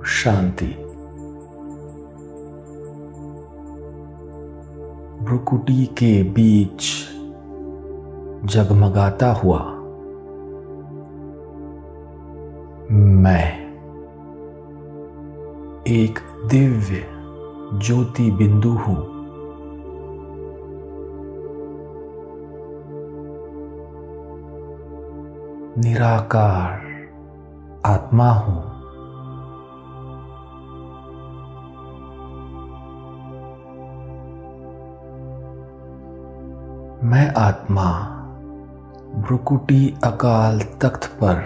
शांति। भ्रुकुटी के बीच जगमगाता हुआ मैं एक दिव्य ज्योति बिंदु हूं। निराकार आत्मा हूं। मैं आत्मा भ्रुकुटी अकाल तख्त पर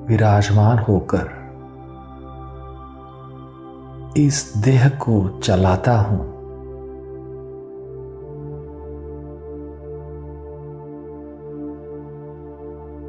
विराजमान होकर इस देह को चलाता हूं।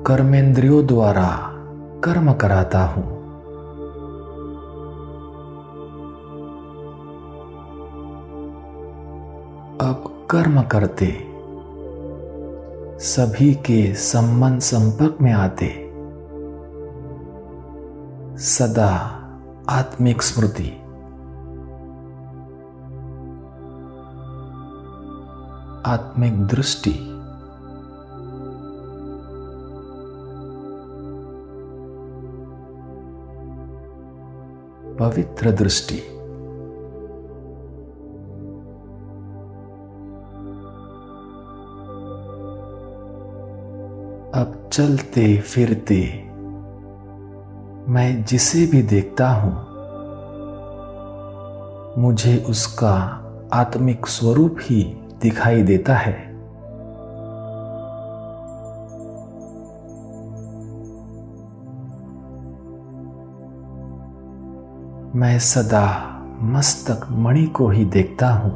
कर्मेंद्रियों द्वारा कर्म कराता हूं। अब कर्म करते सभी के संबंध संपर्क में आते सदा आत्मिक स्मृति, आत्मिक दृष्टि, पवित्र दृष्टि, अब चलते फिरते मैं जिसे भी देखता हूं मुझे उसका आत्मिक स्वरूप ही दिखाई देता है। मैं सदा मस्तक मणि को ही देखता हूं।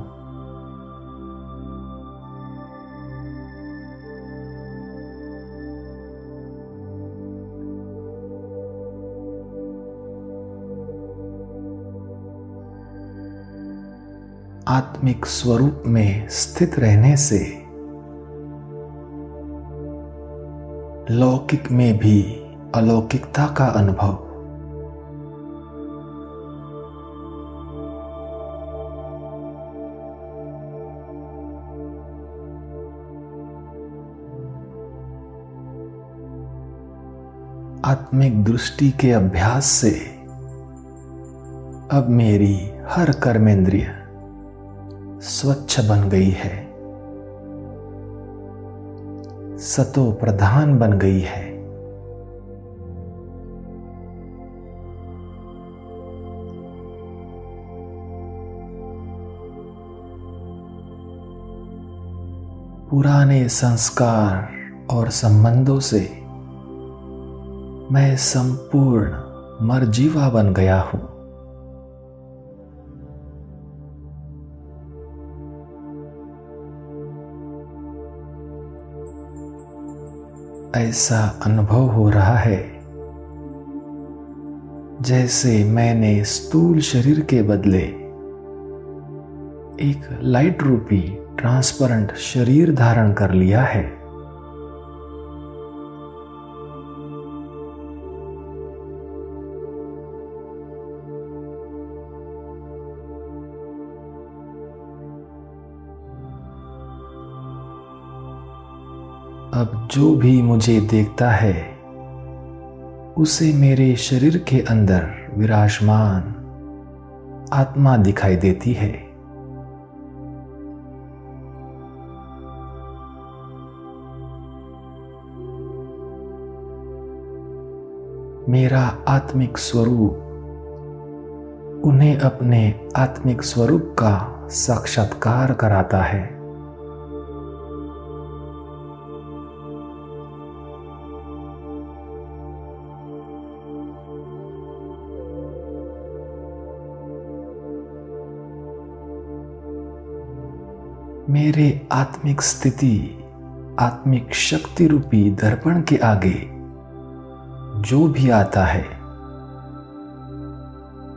आत्मिक स्वरूप में स्थित रहने से लौकिक में भी अलौकिकता का अनुभव, आत्मिक दृष्टि के अभ्यास से अब मेरी हर कर्मेंद्रिय स्वच्छ बन गई है, सतो प्रधान बन गई है। पुराने संस्कार और संबंधों से मैं संपूर्ण मरजीवा बन गया हूं। ऐसा अनुभव हो रहा है जैसे मैंने स्थूल शरीर के बदले एक लाइट रूपी ट्रांसपेरेंट शरीर धारण कर लिया है। अब जो भी मुझे देखता है उसे मेरे शरीर के अंदर विराजमान आत्मा दिखाई देती है। मेरा आत्मिक स्वरूप उन्हें अपने आत्मिक स्वरूप का साक्षात्कार कराता है। मेरे आत्मिक स्थिति, आत्मिक शक्ति रूपी दर्पण के आगे जो भी आता है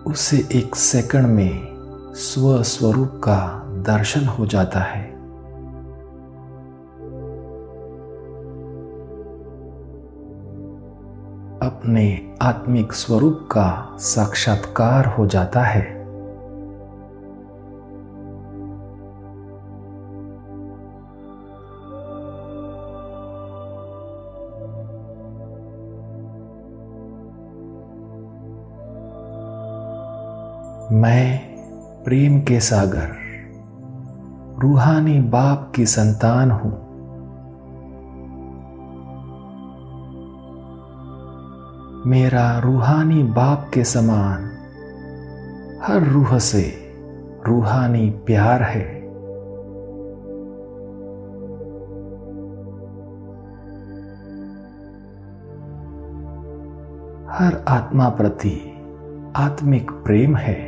उसे एक सेकंड में स्वस्वरूप का दर्शन हो जाता है। अपने आत्मिक स्वरूप का साक्षात्कार हो जाता है। मैं प्रेम के सागर रूहानी बाप की संतान हूं। मेरा रूहानी बाप के समान हर रूह से रूहानी प्यार है। हर आत्मा प्रति आत्मिक प्रेम है।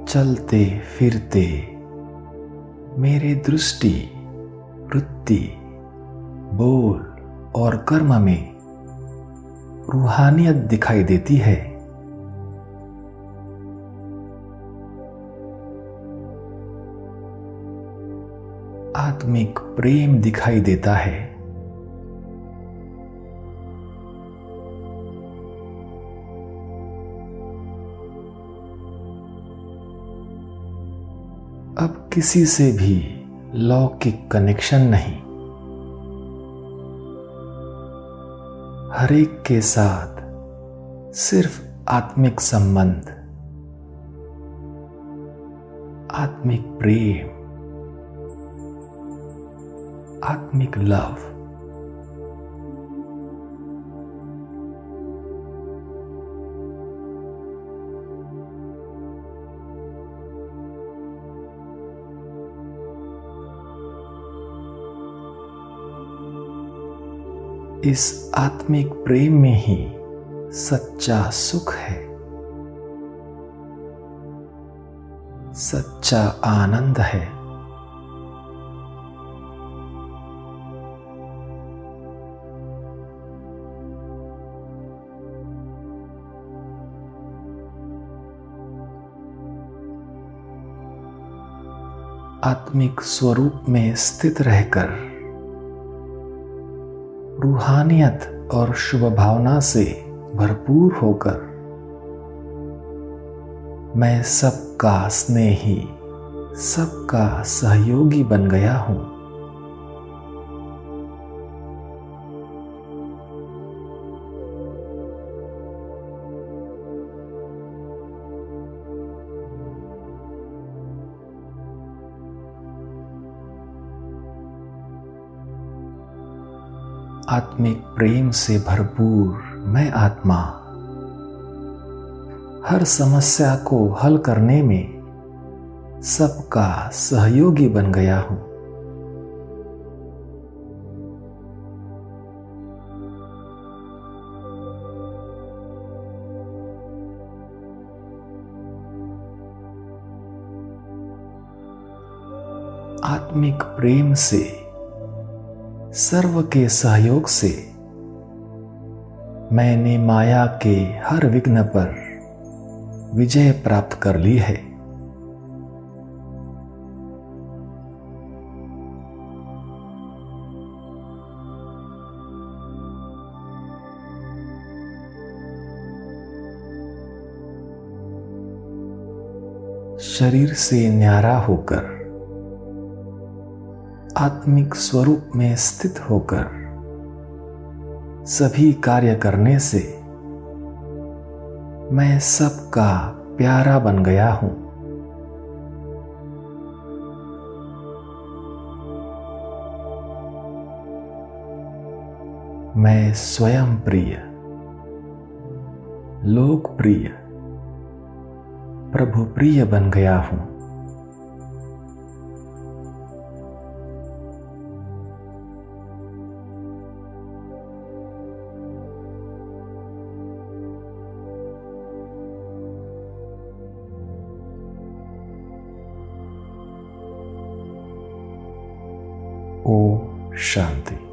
चलते फिरते मेरे दृष्टि, वृत्ति, बोल और कर्म में रूहानियत दिखाई देती है। आत्मिक प्रेम दिखाई देता है। अब किसी से भी लौकिक कनेक्शन नहीं। हर एक के साथ सिर्फ आत्मिक संबंध, आत्मिक प्रेम, आत्मिक लव। इस आत्मिक प्रेम में ही सच्चा सुख है, सच्चा आनंद है। आत्मिक स्वरूप में स्थित रहकर रूहानियत और शुभ भावना से भरपूर होकर मैं सबका स्नेही, सबका सहयोगी बन गया हूं। आत्मिक प्रेम से भरपूर मैं आत्मा हर समस्या को हल करने में सबका सहयोगी बन गया हूं। आत्मिक प्रेम से, सर्व के सहयोग से मैंने माया के हर विघ्न पर विजय प्राप्त कर ली है। शरीर से न्यारा होकर, आत्मिक स्वरूप में स्थित होकर सभी कार्य करने से मैं सबका प्यारा बन गया हूं। मैं स्वयं प्रिय, लोकप्रिय, प्रभु प्रिय बन गया हूं। ओम शांति।